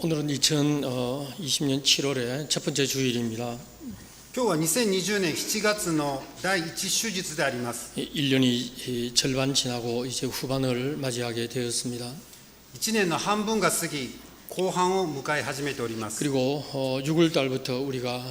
오늘은 2020년 7월의 첫 번째 주일입니다. 今日は2020年7月の第1手術であります。 1년이 절반 지나고 이제 후반을 맞이하게 되었습니다. 1年の半分が過ぎ、後半を迎え始めております。 그리고 6월 달부터 우리가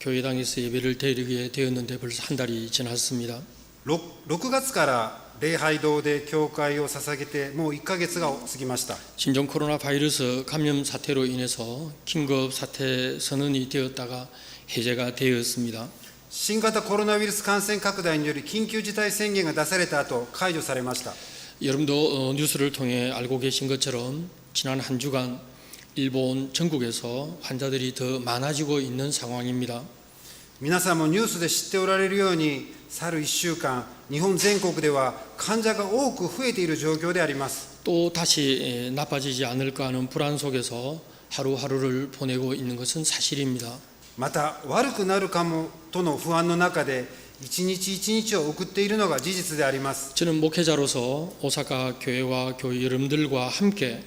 교회당에서 예배를 드리게 되었는데 벌써 한 달이 지났습니다. 6月から礼拝堂で教会を捧げてもう1ヶ月が過ぎました。 신종 코로나 바이러스 감염 사태로 인해서 긴급 사태 선언이 되었다가 해제가 되었습니다. 新型コロナウイルス感染拡大により緊急事態宣言が出された後、解除されました。 여러분도 뉴스를 통해 알고 계신 것처럼 지난 한 주간 일본 전국에서 환자들이 더 많아지고 있는 상황입니다. 皆さんもニュースで知っておられるように、去る1週間、日本全国では患者が多く増えている状況であります。 또 다시 나빠지지 않을까 하는 불안 속에서 하루하루를 보내고 있는 것은 사실입니다. また悪くなるかもとの不安の中で一日一日を送っているのが事実であります。 저는 목회자로서 오사카 교회와 교회 여러분들과 함께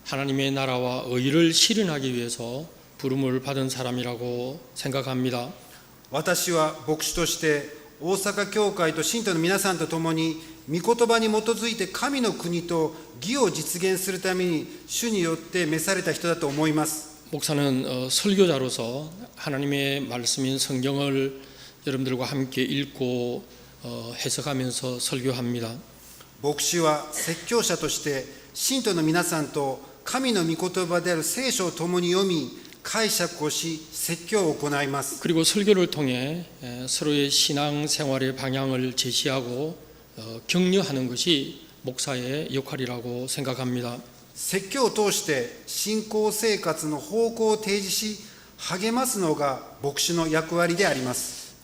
하나님의 나라와 의를 실현하기 위해서 부름을 받은 사람이라고 생각합니다. 私は牧師として大阪教会と信徒の皆さんと共に御言葉に基づいて神の国と義を実現するために主によって召された人だと思います。 목사는 설교자로서 하나님의 말씀인 성경을 여러분들과 함께 읽고 해석하면서 설교합니다. 牧師は説教者として信徒の皆さんと神の御言葉である聖書を共に読み解釈をし説教を行います。 그리고 설교를 통해 서로의 신앙 생활의 방향을 제시하고 격려하는 것이 목사의 역할이라고 생각합니다. 説教を通して信仰生活の方向を提示し励ますのが牧師の役割であります。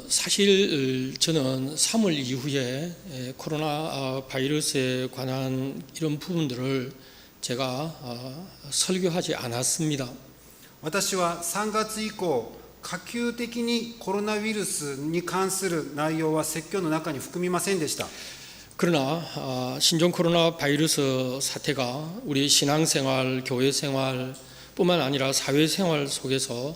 사실 저는 3월 이후에 코로나 바이러스에 관한 이런 부분들을 제가 설교하지 않았습니다. 私は3月以降可及的にコロナウイルスに関する内容は説教の中に含みませんでした。 그러나 신종 코로나 바이러스 사태가 우리 신앙생활, 교회생활 뿐만 아니라 사회생활 속에서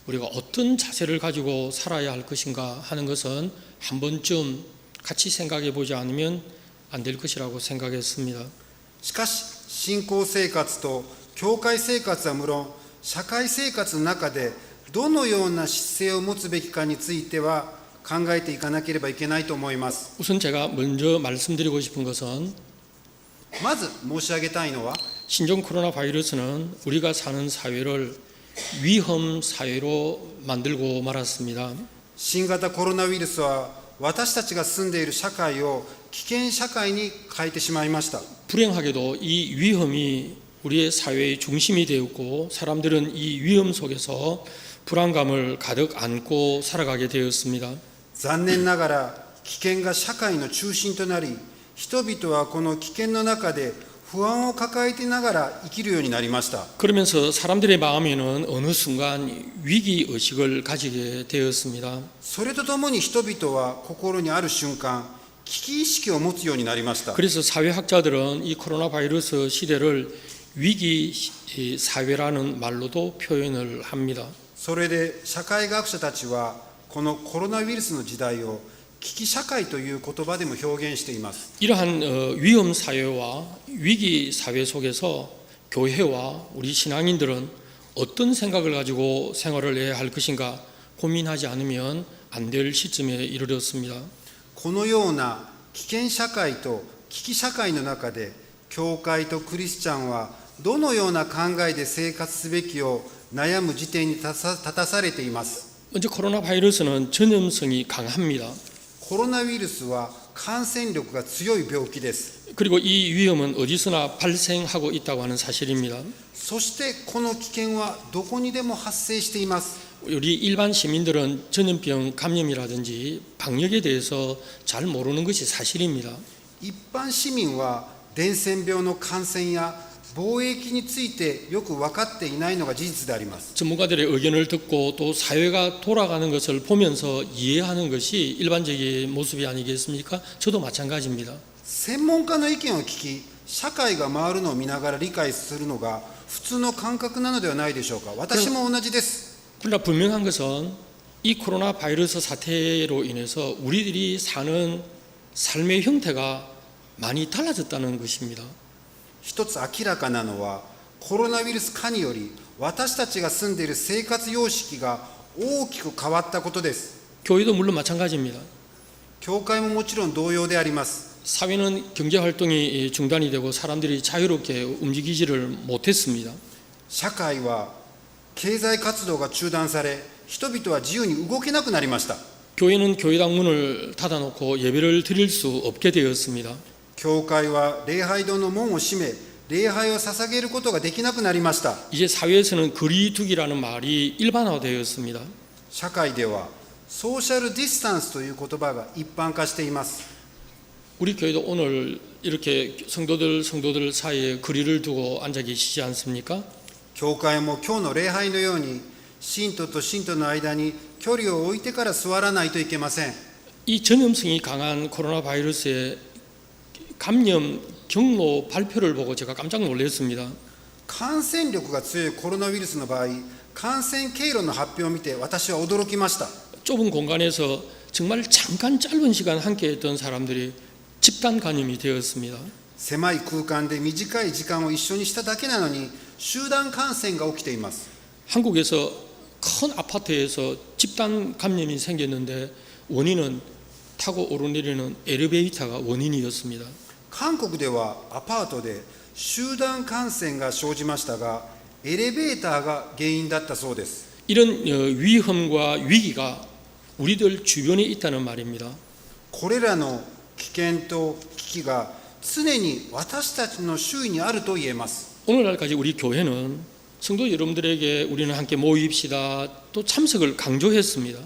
우리가 어떤 자세를 가지고 살아야 할 것인가 하는 것은 한 번쯤 같이 생각해 보지 않으면 안 될 것이라고 생각했습니다. しかし信仰生活と教会生活は無論社会生活の中でどのような姿勢を持つべきかについては考えていかなければいけないと思います。 우선 제가 먼저 말씀드리고 싶은 것은 まず申し上げたいのは 신종 코로나 바이러스는 우리가 사는 사회를 위험 사회로 만들고 말았습니다. 新型コロナウイルスは私たちが住んでいる社会を危険社会に変えてしまいました。 불행하게도 이 위험이 우리의 사회의 중심이 되었고 사람들은 이 위험 속에서 불안감을 가득 안고 살아가게 되었습니다. 残念ながら危険が社会の中心となり、人々はこの危険の中で不安を抱えてながら生きるようになりました。 그러면서 사람들의 마음에는 어느 순간 위기 의식을 가지게 되었습니다. それとともに人々は心にある瞬間、危機意識を持つようになりました。 그래서 사회학자들은 이 코로나 바이러스 시대를 위기 사회라는 말로도 표현을 합니다. それで社会学者たちはこのコロナウイルスの時代を危機社会という言葉でも表現しています。 이러한 위험 사회와 위기 사회 속에서 교회와 우리 신앙인들은 어떤 생각을 가지고 생활을 해야 할 것인가 고민하지 않으면 안 될 시점에 이르렀습니다. このような危険社会と危機社会の中で教会とクリスチャンはどのような考えで生活すべきを悩む時点に立たされています。 먼저 코로나 바이러스는 전염성이 강합니다. コロナウイルスは感染力が強い病気です。 그리고 이 위험은 어디서나 발생하고 있다고 하는 사실입니다. そしてこの危険はどこにでも発生しています。 우리 일반 시민들은 전염병 감염이라든지 방역에 대해서 잘 모르는 것이 사실입니다. 一般市民は伝染病の感染や防疫についてよく分かっていないのが事実であります。 전문가들의 의견을 듣고 또 사회가 돌아가는 것을 보면서 이해하는 것이 일반적인 모습이 아니겠습니까? 저도 마찬가지입니다. 専門家の意見を聞き、社会が回るのを見ながら理解するのが普通の感覚なのではないでしょうか。私も同じです。 그러나 분명한 것은 이 코로나 바이러스 사태로 인해서 우리들이 사는 삶의 형태가 많이 달라졌다는 것입니다. 一つ明らかなのは、コロナウイルス化により私たちが住んでいる生活様式が大きく変わったことです。 교회도 물론 마찬가지입니다. 教会ももちろん同様であります。 사회는 경제 활동이 중단이 되고 사람들이 자유롭게 움직이지를 못했습니다. 社会は経済活動が中断され、人々は自由に動けなくなりました。 교회는 교회당 문을 닫아놓고 예배를 드릴 수 없게 되었습니다. 教会は礼拝堂の門を閉め、礼拝を捧げることができなくなりました。 이제 사회에서는 거리두기라는 말이 일반화되었습니다. 社会ではソーシャルディスタンスという言葉が一般化しています。 우리 교회도 오늘 이렇게 성도들 사이에 거리를 두고 앉아 계시지 않습니까? 教会も今日の礼拝のように、信徒と信徒の間に距離を置いてから座らないといけません。 이 전염성이 강한 코로나 바이러스의 감염 경로 발표를 보고 제가 깜짝 놀랐습니다. 感染力が強いコロナウイルスの場合、感染経路の発表を見て私は驚きました。 좁은 공간에서 정말 잠깐 짧은 시간 함께 했던 사람들이 집단 감염이 되었습니다. 狭い空間で短い時間を一緒にしただけなのに集団感染が起きています。 한국에서 큰 아파트에서 집단 감염이 생겼는데 원인은 타고 오르내리는 엘리베이터가 원인이었습니다. 韓国ではアパートで集団感染が生じましたが、エレベーターが原因だったそうです。 이런 위험과 위기가 우리들 주변에 있다는 말입니다. これらの危険と危機が常に私たちの周囲にあると言えます。 오늘날까지 우리 교회는 성도 여러분들에게 우리는 함께 모입시다 또 참석을 강조했습니다.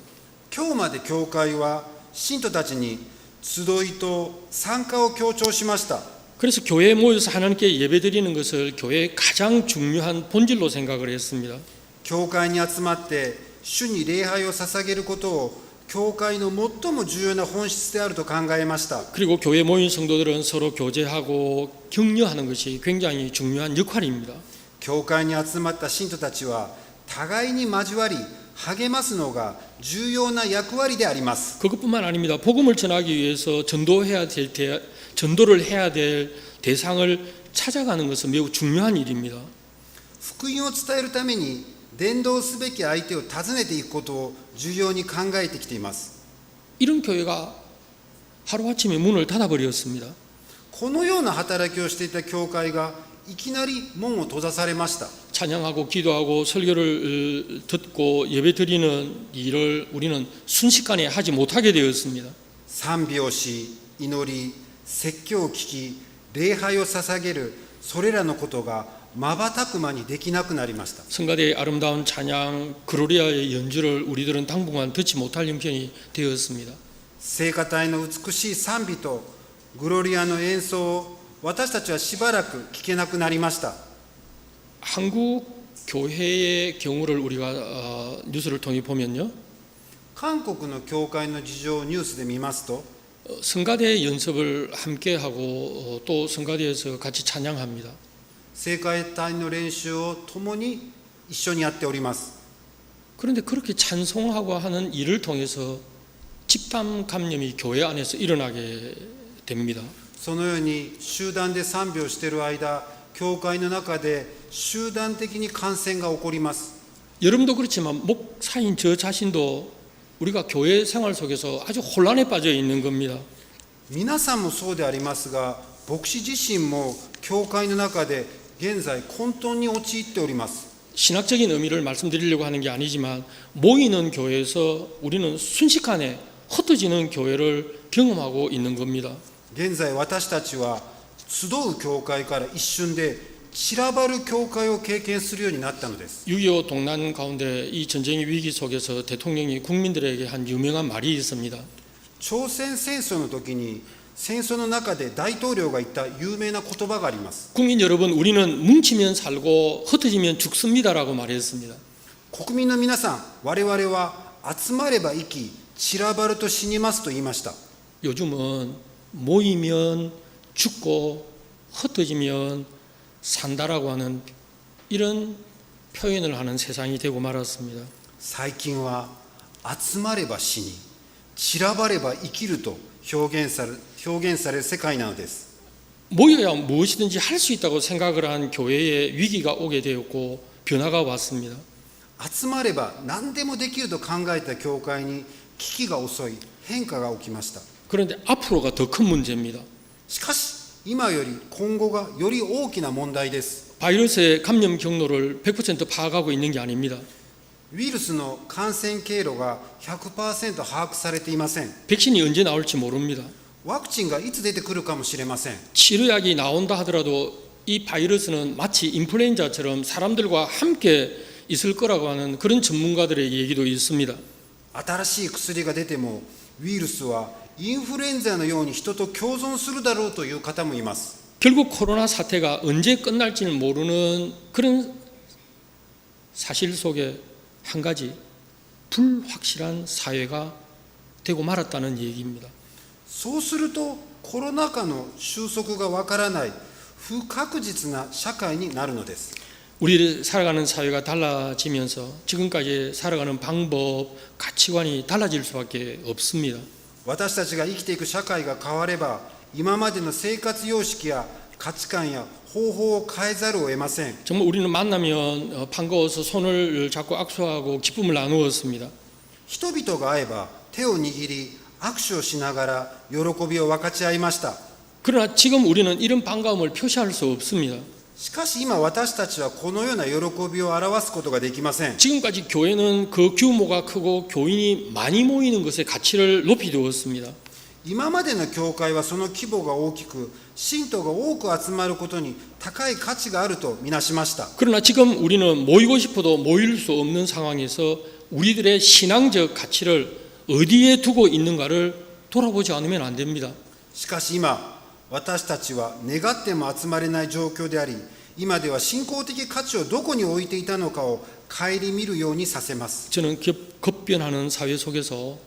今日まで教会は信徒たちに集いと参加を強調しました。 그래서 교회에 모여서 하나님께 예배드리는 것을 교회의 가장 중요한 본질로 생각을 했습니다. 教会に集まって主に礼拝を捧げることを教会の最も重要な本質であると考えました。 그리고 교회에 모인 성도들은 서로 교제하고 격려하는 것이 굉장히 중요한 역할입니다. 教会に集まった信徒たちは互いに交わり励ますのが重要な役割であります。 그것뿐만 아닙니다. 복음을 전하기 위해서 전도를 해야 될 대상을 찾아가는 것은 매우 중요한 일입니다. 福音を伝えるために伝道すべき相手を訪ねていくことを重要に考えてきています。 이런 교회가 하루아침에 문을 닫아버렸습니다. このような働きをしていた教会がいきなり門を閉ざされました。 찬양하고 기도하고 설교를 듣고 예배드리는 일을 우리는 순식간에 하지 못하게 되었습니다. 賛美をし、祈り、説教を聞き、礼拝を捧げる、それらのことが瞬く間にできなくなりました。 성가대의 아름다운 찬양 그로리아의 연주를 우리들은 당분간 듣지 못할 형편이 되었습니다. 聖歌隊の美しい賛美とグロリアの演奏を私たちはしばらく聞けなくなりました。 한국 교회의 경우를 우리가 뉴스를 통해 보면요, 韓国の教会の事情をニュースで見ますと、 성가대 연습을 함께 하고 또 성가대에서 같이 찬양합니다. 聖歌隊の練習を共に一緒にやっております。 그런데 그렇게 찬송하고 하는 일을 통해서 집단 감염이 교회 안에서 일어나게 됩니다. そのように集団で賛美をしている間、教会の中で集団的に感染が起こります。 여러분도 그렇지만 목사인 저 자신도 우리가 교회 생활 속에서 아주 혼란에 빠져 있는 겁니다. 皆さんもそうでありますが、牧師自身も教会の中で現在混沌に陥っております。 신학적인 의미를 말씀드리려고 하는 게 아니지만 모이는 교회에서 우리는 순식간에 흩어지는 교회를 경험하고 있는 겁니다. 現在私たちは集う教会から一瞬で散らばる教会を経験するようになったのです。 6.25 동란 가운데 이 전쟁의 위기 속에서 대통령이 국민들에게 한 유명한 말이 있습니다. 朝鮮戦争の時に戦争の中で大統領が言った有名な言葉があります。 국민 여러분, 우리는 뭉치면 살고 흩어지면 죽습니다라고 말했습니다. 国民の皆さん、我々は集まれば生き、散らばると死にますと言いました。 요즘은 모이면 죽고 흩어지면 산다라고 하는 이런 표현을 하는 세상이 되고 말았습니다. 最近は集まれば死に散らばれば生きると表現される世界なのです。 모여야 무엇이든지 할 수 있다고 생각을 한 교회에 위기가 오게 되었고 변화가 왔습니다. 集まれば何でもできると考えた教会に危機が襲い変化が起きました。 그런데 앞으로가 더 큰 문제입니다. しかし今より今後がより大きな問題です。 바이러스의 감염 경로를 100% 파악하고 있는 게 아닙니다. ウイルスの感染経路が 100% 把握されていません。 백신이 언제 나올지 모릅니다. ワクチンがいつ出てくるかもしれません。 치료약이 나온다 하더라도 이 바이러스는 마치 인플루엔자처럼 사람들과 함께 있을 거라고 하는 그런 전문가들의 얘기도 있습니다. 新しい薬が出てもウイルスはインフルエンザのように人と共存するだろうという方もいます。 결국 코로나 사태가 언제 끝날지는 모르는 그런 사실 속에 한 가지 불확실한 사회가 되고 말았다는 얘기입니다. そうするとコロナ禍の収束がわからない不確実な社会になるのです。 우리 살아가는 사회가 달라지면서 지금까지 살아가는 방법, 가치관이 달라질 수밖에 없습니다. 私たちが生きていく社会が変われば今までの生活様式や価値観や方法を変えざるを得ません。 정말 우리는 만나면 반가워서 손을 잡고 악수하고 기쁨을 나누었습니다. 人々が会えば手を握り握手をしながら喜びを分かち合いました。 그러나 지금 우리는 이런 반가움을 표시할 수 없습니다. しかし今私たちはこのような喜びを表すことができません。 지금까지 교회는 그 규모가 크고 교인이 많이 모이는 것에 가치를 높이 두었습니다. 今までの教会はその規模が大きく信徒が多く集まることに高い価値があるとみなしました。 그러나 지금 우리는 모이고 싶어도 모일 수 없는 상황에서 우리들의 신앙적 가치를 어디에 두고 있는가를 돌아보지 않으면 안 됩니다. しかし今私たちは願っても集まれない状況であり、今では信仰的価値をどこに置いていたのかを顧みるようにさせます。 저는 급변하는 사회 속에서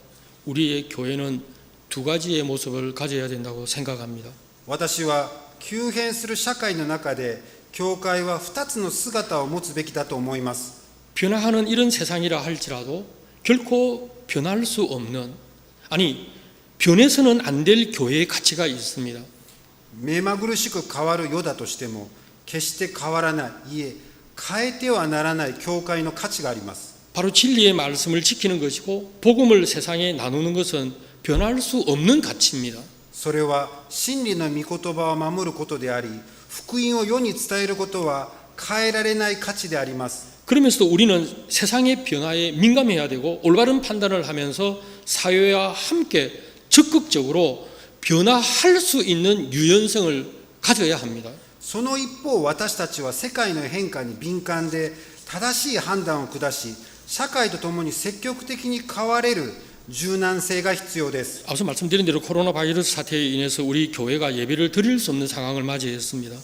우리의 교회는 두 가지의 모습을 가져야 된다고 생각합니다. 私は急変する社会の中で教会は2つの姿を持つべきだと思います。 변화하는 이런 세상이라 할지라도 결코 변할 수 없는, 아니 변해서는 안 될 교회의 가치가 있습니다. 目まぐるしく変わる世だとしても決して変わらない、いえ変えてはならない教会の価値があります。 바로 진리의 말씀을 지키는 것이고 복음을 세상에 나누는 것은 변할 수 없는 가치입니다. それは真理の御言葉を守ることであり、福音を世に伝えることは変えられない価値であります。 그러면서도 우리는 세상의 변화에 민감해야 되고 올바른 판단을 하면서 사회와 함께 적극적으로 변화할 수 있는 유연성을 가져야 합니다. その一方、私たちは世界の変化に敏感で正しい判断を下し、社会とともに積極的に変われる柔軟性が必要です。 앞서 말씀드린 대로 코로나 바이러스 사태에 인해서 우리 교회가 예배를 드릴 수 없는 상황을 맞이했습니다.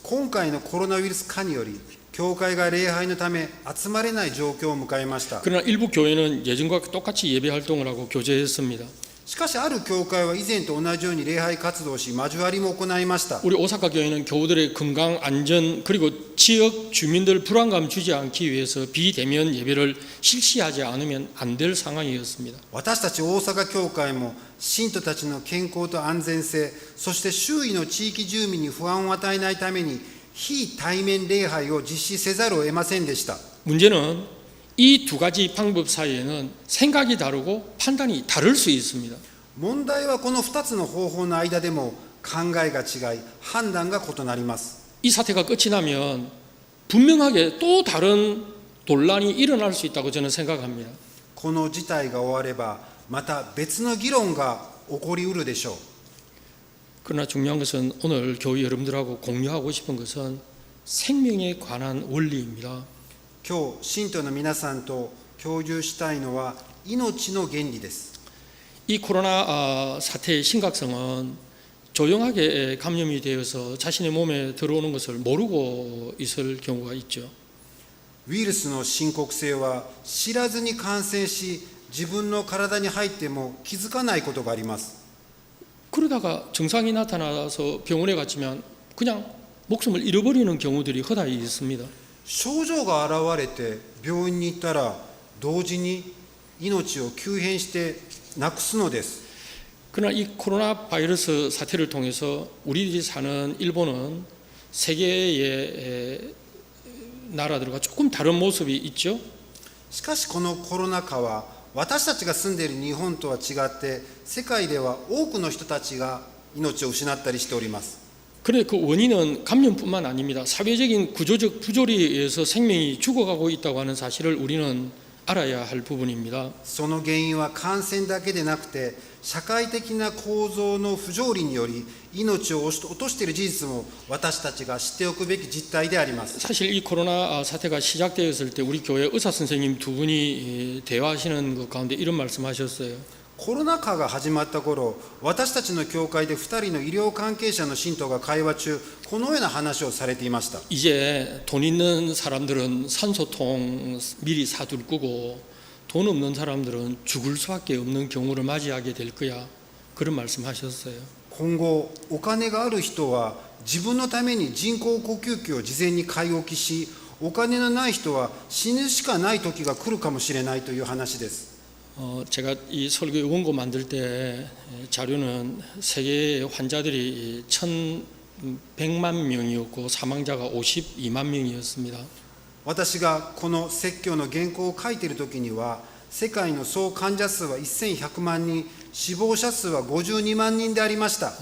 今回のコロナウイルス禍により、教会が礼拝のため集まれない状況を迎えました。 그러나 일부 교회는 예전과 똑같이 예배 활동을 하고 교제했습니다. しかしある教会は以前と同じように礼拝活動をし、交わりも行いました。 우리 오사카 교회는 교우들의 건강, 안전 그리고 지역 주민들 불안감 주지 않기 위해서 비대면 예배를 실시하지 않으면 안 될 상황이었습니다. 私たち大阪教会も信徒たちの健康と安全性、そして周囲の地域住民に不安を与えないために非対面礼拝を実施せざるを得ませんでした。 문제는 이 두 가지 방법 사이에는 생각이 다르고 판단이 다를 수 있습니다. 問題はこの2つの方法の間でも考えが違い、判断が異なります。 이 사태가 끝이 나면 분명하게 또 다른 논란이 일어날 수 있다고 저는 생각합니다. この事態が終わればまた別の議論が起こりうるでしょう。 그러나 중요한 것은 오늘 교회 여러분들하고 공유하고 싶은 것은 생명에 관한 원리입니다. 今日信徒の皆さんと共有したいのは命の原理です。 이 코로나 사태의 심각성은 조용하게 감염이 되어서 자신의 몸에 들어오는 것을 모르고 있을 경우가 있죠. ウイルスの深刻性は知らずに感染し、自分の体に入っても気づかないことがあります。 그러다가 증상이 나타나서 병원에 갔지만 그냥 목숨을 잃어버리는 경우들이 허다히 있습니다. 症状が現れて病院に行ったら同時に命を急変してなくすのです。 그러나 이 코로나 바이러스 사태를 통해서 우리들이 사는 일본은 세계의 나라들과 조금 다른 모습이 있죠. しかしこのコロナ禍は私たちが住んでいる日本とは違って世界では多くの人たちが命を失ったりしております。 그런데 그 원인은 감염뿐만 아닙니다. 사회적인 구조적 부조리에 의해서 생명이 죽어가고 있다고 하는 사실을 우리는 알아야 할 부분입니다. その原因は感染だけでなくて社会的な構造の不条理により命を落としている事実も私たちが知っておくべき実態であります。 사실 이 코로나 사태가 시작되었을 때 우리 교회 의사 선생님 두 분이 대화하시는 것 가운데 이런 말씀하셨어요. コロナ禍が始まった頃、私たちの教会で2人の医療関係者の信徒が会話中、このような話をされていました。 이제 돈 있는 사람들은 산소통 미리 사둘 거고 돈 없는 사람들은 죽을 수밖에 없는 경우를 맞이하게 될 거야. 그런 말씀하셨어요. 今後、お金がある人は自分のために人工呼吸器を事前に買い置きし、お金のない人は死ぬしかない時が来るかもしれないという話です。 제가 이 설교의 원고 만들 때 자료는 세계의 환자들이 1,100만 명이었고 사망자가 52만 명이었습니다. 私がこの説教の原稿を書いている時には、世界の総患者数は1100万人、死亡者数は52万人でありました。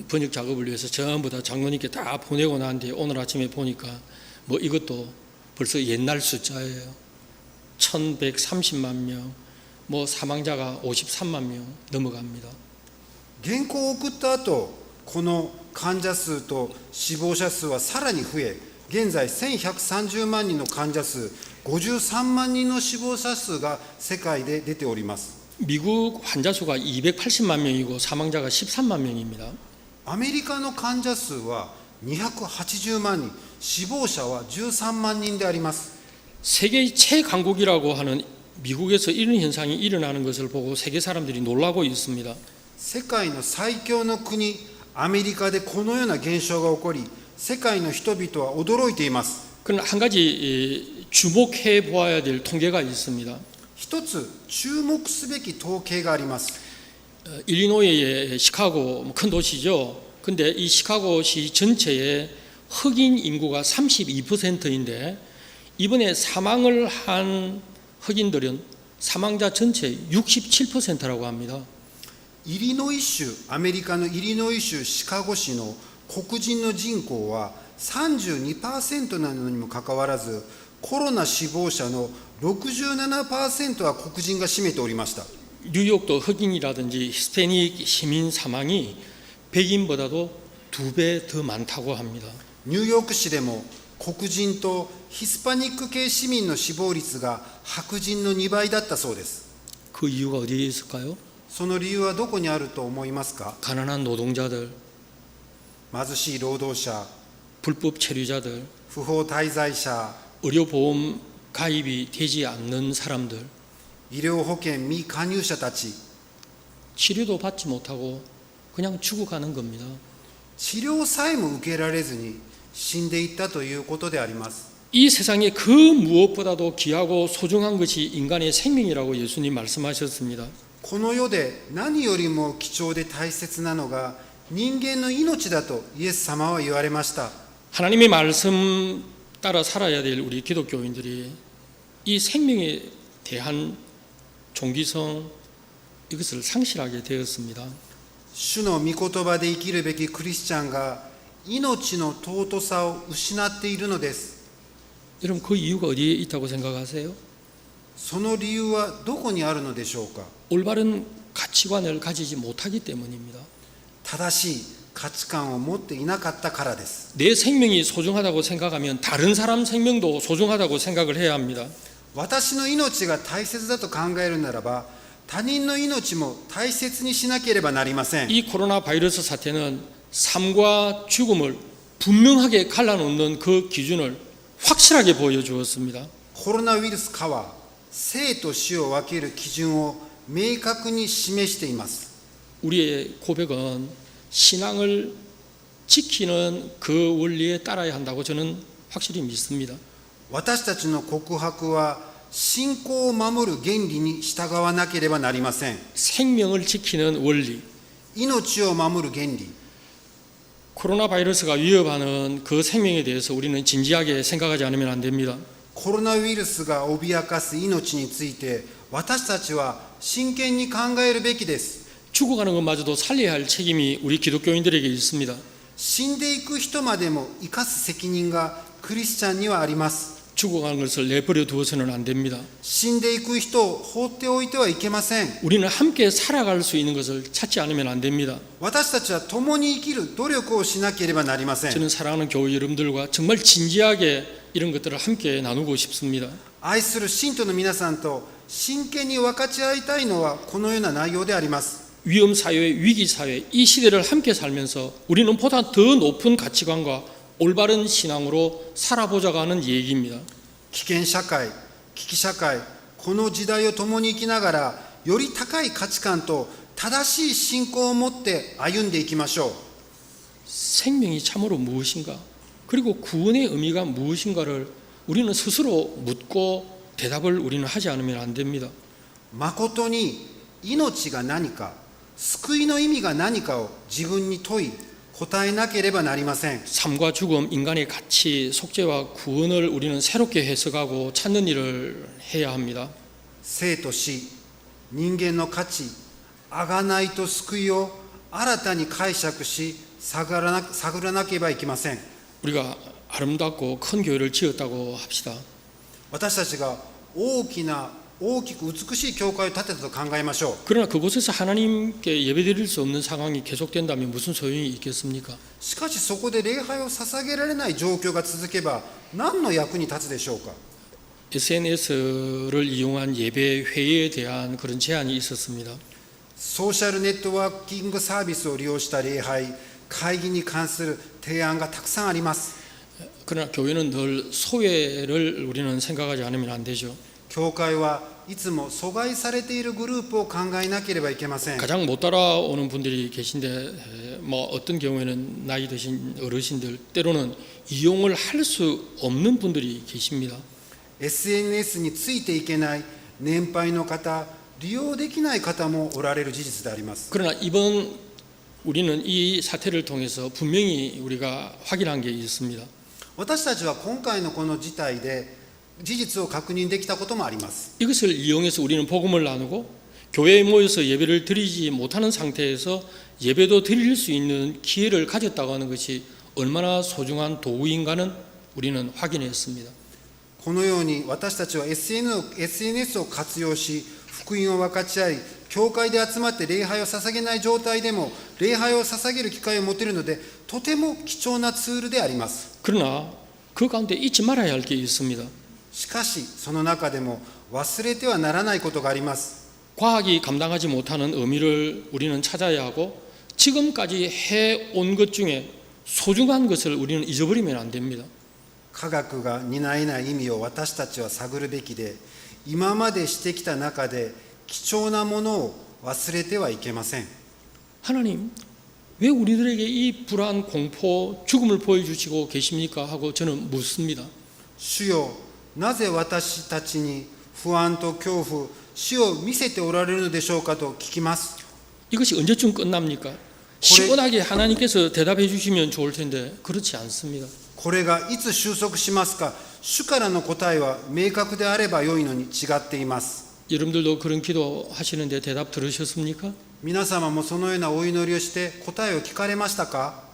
번역 작업을 위해서 전부 다 장로님께 다 보내고 난 뒤에 오늘 아침에 보니까 뭐 이것도 벌써 옛날 숫자예요. 1,130만 명, 뭐 사망자가 53만 명 넘어갑니다. 原稿を送った後、この患者数と死亡者数はさらに増え、現在1130万人の患者数、53万人の死亡者数が世界で出ております。 미국 환자 수가 280만 명이고 사망자가 13만 명입니다. アメリカの患者数は280万人、死亡者は13万人であります。 세계 최강국이라고 하는 미국에서 이런 현상이 일어나는 것을 보고 세계 사람들이 놀라고 있습니다. 世界の最強の国、アメリカでこのような現象が起こり、世界の人々は驚いています。 그러나 한 가지 주목해 보아야 될 통계가 있습니다. 一つ注目すべき統計があります。 일리노이의 시카고 큰 도시죠. 근데 이 시카고시 전체의 흑인 인구가 32%인데 이번에 사망을 한 흑인들은 사망자 전체의 67%라고 합니다. イリノイ州、アメリカのイリノイ州シカゴ市の黒人の人口は 32% なのにもかかわらず、コロナ死亡者の 67%は黒人が占めておりました。 뉴욕도 흑인이라든지 히스패닉 시민 사망이 백인보다도 2배 더 많다고 합니다. ニューヨーク市でも黒人とヒスパニック系市民の死亡率が白人の2倍だったそうです。 그 이유가 어디에 있을까요? その理由はどこにあると思いますか？ 가난한 노동자들, 貧しい労働者、 불법 체류자들, 不法滞在者、 의료보험 가입이 되지 않는 사람들, 医療保険未加入者たち、 치료도 받지 못하고 그냥 죽어가는 겁니다. 治療さえも受けられずに死んでいったということであります。 이 세상에 그 무엇보다도 귀하고 소중한 것이 인간의 생명이라고 예수님 말씀하셨습니다. この世で何よりも貴重で大切なのが人間の命だとイエス様は言われました。 하나님의 말씀 따라 살아야 될 우리 기독교인들이 이 생명에 대한 존귀성 이것을 상실하게 되었습니다. 主の御言葉で生きるべきクリスチャンが命の尊さを失っているのです。 여러분 그 이유가 어디에 있다고 생각하세요? その理由はどこにあるのでしょうか？ 올바른 가치관을 가지지 못하기 때문입니다. 正しい価値観を持っていなかったからです。 내 생명이 소중하다고 생각하면 다른 사람 생명도 소중하다고 생각을 해야 합니다. 私の命が大切だと考えるならば、他人の命も大切にしなければなりません。 이 코로나 바이러스 사태는 삶과 죽음을 분명하게 갈라놓는 그 기준을 확실하게 보여주었습니다. コロナウイルス禍は生と死を分ける基準を明確に示しています。 우리의 고백은 신앙을 지키는 그 원리에 따라야 한다고 저는 확실히 믿습니다. 私たちの告白は信仰を守る原理に従わなければなりません。 생명을 지키는 원리, 命を守る原理、 코로나 바이러스가 위협하는 그 생명에 대해서 우리는 진지하게 생각하지 않으면 안 됩니다. コロナウイルスが脅かす命について私たちは真剣に考えるべきです。 죽어가는 것마저도 살려야 할 책임이 우리 기독교인들에게 있습니다. 死んでいく人までも生かす責任がクリスチャンにはあります。 죽어가는 것을 내버려 두어서는 안 됩니다. 死んでいく人を放っておいてはいけません。 우리는 함께 살아갈 수 있는 것을 찾지 않으면 안 됩니다. 私たちは共に生きる努力をしなければなりません。 저는 사랑하는 교회 여러분들과 정말 진지하게 이런 것들을 함께 나누고 싶습니다. 愛する信徒の皆さんと真剣に分かち合いたいのはこのような内容であります。 위험 사회, 위기 사회, 이 시대를 함께 살면서 우리는 보다 더 높은 가치관과 올바른 신앙으로 살아보자고 하는 얘기입니다. 危険社会、危機社会、この時代を共に生きながらより高い価値観と正しい信仰を持って歩んでいきましょう。 생명이 참으로 무엇인가, 그리고 구원의 의미가 무엇인가를 우리는 스스로 묻고 대답을 우리는 하지 않으면 안 됩니다. 誠に命が何か、救いの意味が何かを自分に問い答えなければなりません。 삶과 죽음, 인간의 가치, 속죄와 구원을 우리는 새롭게 해석하고 찾는 일을 해야 합니다. 生と死、人間の価値、贖いと救いを新たに解釈し探らなければいけません。 우리가 아름답고 큰 교회를 지었다고 합시다. 私たちが大きく美しい教会を建てたと考えましょう。 그러나 그곳에서 하나님께 예배드릴 수 없는 상황이 계속된다면 무슨 소용이 있겠습니까? しかしそこで礼拝を捧げられない状況が続けば何の役に立つでしょうか。 SNS를 이용한 예배 회의에 대한 그런 제안이 있었습니다. ソーシャルネットワーキングサービスを利用した礼拝、会議に関する提案がたくさんあります。 그러나 교회는 늘 소외를 우리는 생각하지 않으면 안 되죠. 教会はいつも阻害されているグループを考えなければいけません。 가장 못 따라오는 분들이 계신데 뭐 어떤 경우에는 나이 드신 어르신들, 때로는 이용을 할 수 없는 분들이 계십니다. SNS についていけない年配の方、利用できない方もおられる事実であります。 그러나 이번 우리는 이 사태를 통해서 분명히 우리가 확인한 게 있습니다. 私たちは今回のこの事態で事実を確認できたこともあります。 이것을 이용해서 우리는 복음을 나누고 교회에 모여서 예배를 드리지 못하는 상태에서 예배도 드릴 수 있는 기회를 가졌다고 하는 것이 얼마나 소중한 도구인가는 우리는 확인했습니다. このように私たちは SNS を活用し福音を分かち合い、教会で集まって礼拝を捧げない状態でも礼拝を捧げる機会を持てるのでとても貴重なツールであります。 그러나 그 가운데 잊지 말아야 할 게 있습니다. しかしその中でも忘れてはならないことがあります。 과학이 감당하지 못하는 의미를 우리는 찾아야 하고 지금까지 해온 것 중에 소중한 것을 우리는 잊어버리면 안 됩니다. 科学が担えない意味を私たちは探るべきで、今までしてきた中で貴重なものを忘れてはいけません。 하나님, 왜 우리들에게 이 불안, 공포, 죽음을 보여주시고 계십니까? 하고 저는 묻습니다. 主よ、なぜ私たちに不安と恐怖、死を見せておられるのでしょうかと聞きます。 이것이 언제쯤 끝납니까? 시원하게 하나님께서 대답해 주시면 좋을 텐데 그렇지 않습니다. これがいつ収束しますか。主からの答えは明確であれば良いのに違っています。 여러분들도 그런 기도 하시는데 대답 들으셨습니까? 皆様もそのようなお祈りをして答えを聞かれましたか。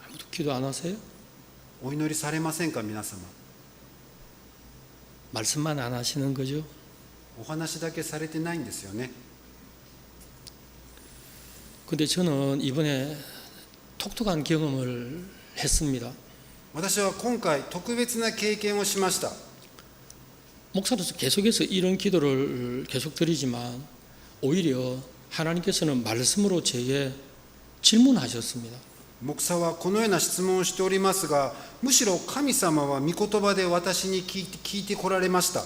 아무도 기도 안 하세요? お祈りされませんか。皆様 말씀만 안 하시는 거죠? お話だけされてないんですよね。 근데 저는 이번에 독특한 경험을 했습니다. 私は今回特別な経験をしました。 목사로서 계속해서 이런 기도를 계속 드리지만 오히려 하나님께서는 말씀으로 제게 질문하셨습니다. 牧師はこのような質問をしておりますが、むしろ神様は御言葉で私に聞いてこられました。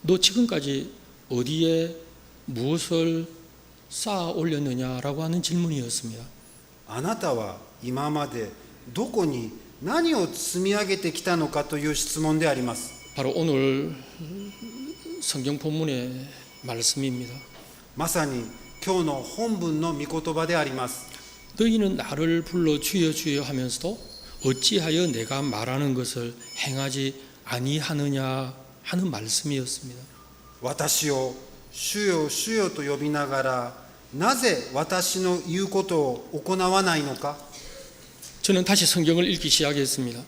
너 지금까지 어디에 무엇을 쌓아 올렸느냐라고 하는 질문이었습니다. あなたは今までどこに何を積み上げてきたのかという質問であります。 바로 오늘 성경 본문의 말씀입니다. まさに今日の本文の御言葉であります。 너희는 나를 불러 주여 주여 하면서도 어찌하여 내가 말하는 것을 행하지 아니하느냐 하는 말씀이었습니다. 私を主よ主よと呼びながら、なぜ私の言うことを行わないのか。 저는 다시 성경을 읽기 시작했습니다.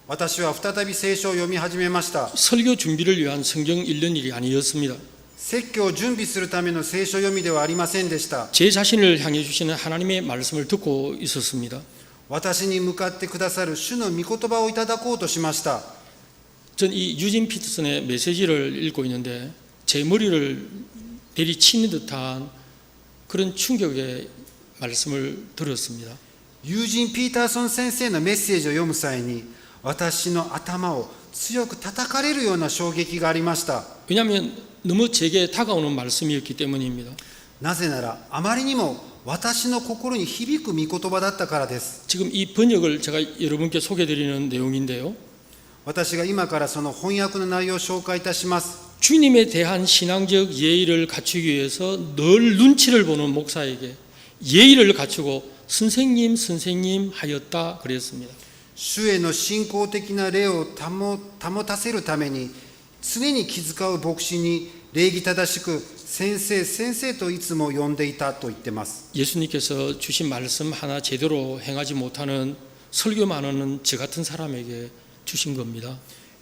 私は再び聖書を読み始めました。 설교 준비를 위한 성경 읽는 일이 아니었습니다. 説教を準備するための聖書読みではありませんでした。 제 자신을 향해 주시는 하나님의 말씀을 듣고 있었습니다. 私に向かってくださる主の御言葉をいただこうとしました。 전 이 유진 피터슨의 메시지를 읽고 있는데 제 머리를 내리치는 듯한 그런 충격의 말씀을 들었습니다. ユージン・ピーターソン先生のメッセージを読む際に、私の頭を強く叩かれるような衝撃がありました。 왜냐하면 너무 제게 다가오는 말씀이었기 때문입니다. なぜなら、あまりにも私の心に響く御言葉だったからです。 지금 이 번역을 제가 여러분께 소개드리는 내용인데요. 私が今からその翻訳の内容を紹介いたします。 주님에 대한 신앙적 예의를 갖추기 위해서 늘 눈치를 보는 목사에게 예의를 갖추고 선생님 선생님 하였다 그랬습니다. 主への信仰的な礼を保たせるために、常に気遣う牧師に礼儀正しく先生先生といつも呼んでいたと言ってます。 예수님께서 주신 말씀 하나 제대로 행하지 못하는 설교만 하는 저 같은 사람에게 주신 겁니다.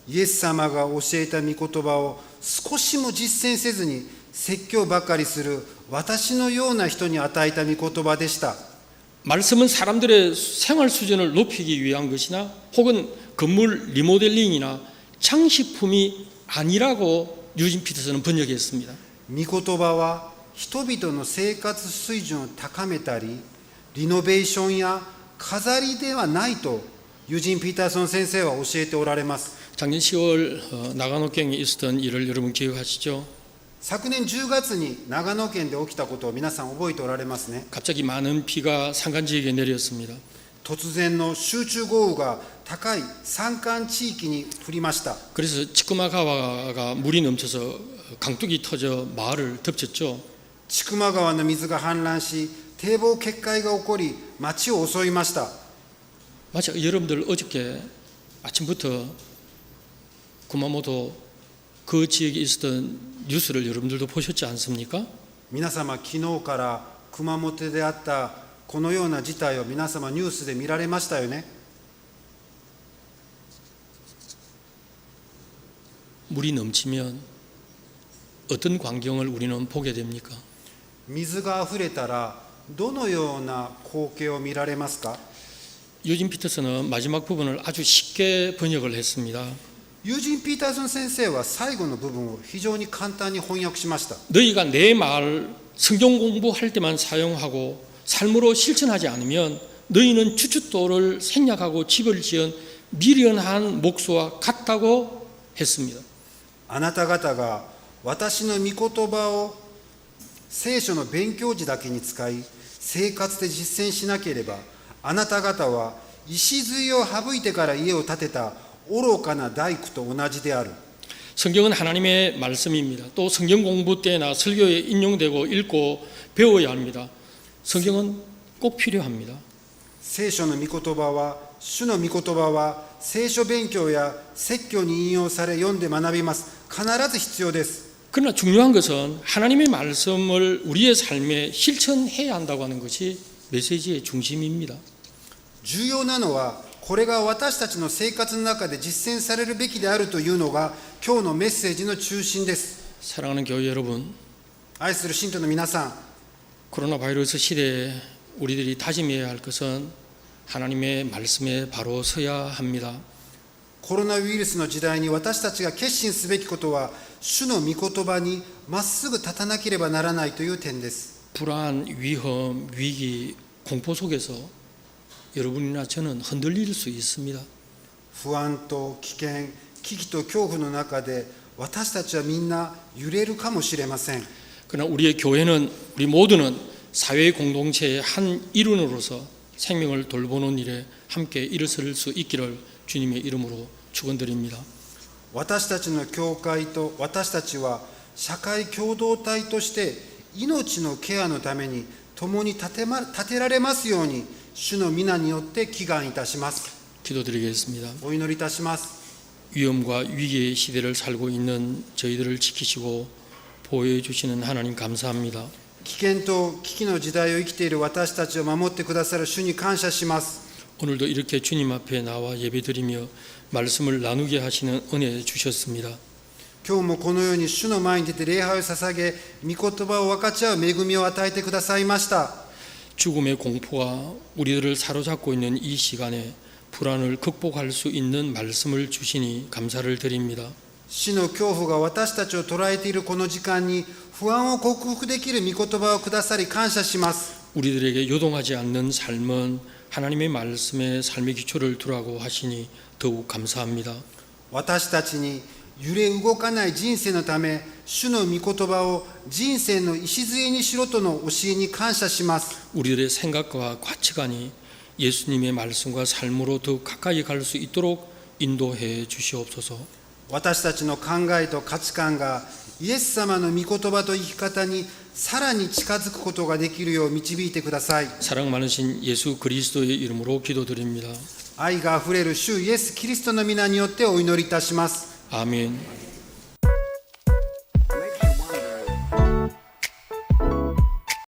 イエス様が教えた御言葉を少しも実践せずに説教ばかりする私のような人に与えた御言葉でした。 말씀은 사람들의 생활 수준을 높이기 위한 것이나 혹은 건물 리모델링이나 장식품이 아니라고 유진 피터슨은 번역했습니다. 御言葉は人々の生活水準を高めたり、リノベーションや飾りではないとユジン・ピーターソン先生は教えておられます。 작년 10월 나가노경에 있었던 일을 여러분 기억하시죠? 昨年10月に長野県で起きたことを皆さん覚えておられますね。 갑자기 많은 비가 산간지역에 내렸습니다. 突然の集中豪雨が高い山間地域に降りました。 그래서 치쿠마가와가 물이 넘쳐서 강둑이 터져 마을을 덮쳤죠. 千曲川の水が氾濫し、堤防決壊が起こり、町を襲いました。 마치 여러분들 어저께 아침부터 구마모토 그 지역에 있었던 뉴스를 여러분들도 보셨지 않습니까? 皆様、昨日から熊本であったこのような事態を皆様ニュースで見られましたよね。 물이 넘치면 어떤 광경을 우리는 보게 됩니까? 水があふれたらどのような光景を見られますか。 유진 피터슨은 마지막 부분을 아주 쉽게 번역을 했습니다. ユージン・ピーターソン先生は最後の部分を非常に簡単に翻訳しました。 너희가 내 말 성경 공부할 때만 사용하고 삶으로 실천하지 않으면 너희는 주춧돌을 생략하고 집을 지은 미련한 목수와 같다고 했습니다. あなた方が私の御言葉を聖書の勉強時だけに使い、生活で実践しなければ、あなた方は礎を省いてから家を建てた愚かな大工と同じである。 성경은 하나님의 말씀입니다. 또 성경 공부 때나 설교에 인용되고 읽고 배워야 합니다. 성경은 꼭 필요합니다. 聖書の御言葉は、主の御言葉は聖書勉強や説教に引用され読んで学びます。必ず必要です。 그러나 중요한 것은 하나님의 말씀을 우리의 삶에 실천해야 한다고 하는 것이 메시지의 중심입니다. 重要なのは、これが私たちの生活の中で実践されるべきであるというのが今日のメッセージの中心です。 사랑하는 교회 여러분, 愛する信徒の皆さん、 코로나 바이러스 시대에 우리들이 다짐해야 할 것은 하나님의 말씀에 바로 서야 합니다. コロナウイルスの時代に私たちが決心すべきことは、主の御言葉にまっすぐ立たなければならないという点です。 불안, 위험, 위기, 공포 속에서 여러분이나 저는 흔들릴 수 있습니다. 不安と危険、危機と恐怖の中で私たちはみんな揺れるかもしれません。 그러나 우리의 교회는 우리 모두는 사회 공동체의 한 일원으로서 생명을 돌보는 일에 함께 일어설 수 있기를 주님의 이름으로 축원드립니다. 私たちの教会と私たちは社会共同体として命のケアのために共に立てられますように主の皆によって祈願いたします。 기도드리겠습니다. お祈りいたします。 위험과 위기의 시대를 살고 있는 저희들을 지키시고 보호해 주시는 하나님 감사합니다. 危険と危機の時代を生きている私たちを守ってくださる主に感謝します。 오늘도 이렇게 주님 앞에 나와 예배드리며 말씀을 나누게 하시는 은혜 주셨습니다. 今日もこのように主の前に出て礼拝を捧げ、御言葉を分かち合う恵みを与えてくださいました。 죽음의 공포가 우리들을 사로잡고 있는 이 시간에 불안을 극복할 수 있는 말씀을 주시니 감사를 드립니다. 死の恐怖が私たちを捉えているこの時間に不安を克服できる御言葉をくださり感謝します。 우리들에게 요동하지 않는 삶은 하나님의 말씀에 삶의 기초를 두라고 하시니 더욱 감사합니다. 私たちに揺れ動かない人生のため、主の御言葉を人生の礎にしろとの教えに感謝します。 우리들의 생각과 가치관이 예수님의 말씀과 삶으로 더 가까이 갈 수 있도록 인도해 주시옵소서. 私たちの考えと価値観がイエス様の御言葉と生き方にさらに近づくことができるよう導いてください。 사랑 많으신 예수 그리스도의 이름으로 기도드립니다. 愛があふれる主イエスキリストの皆によってお祈りいたします。 아멘.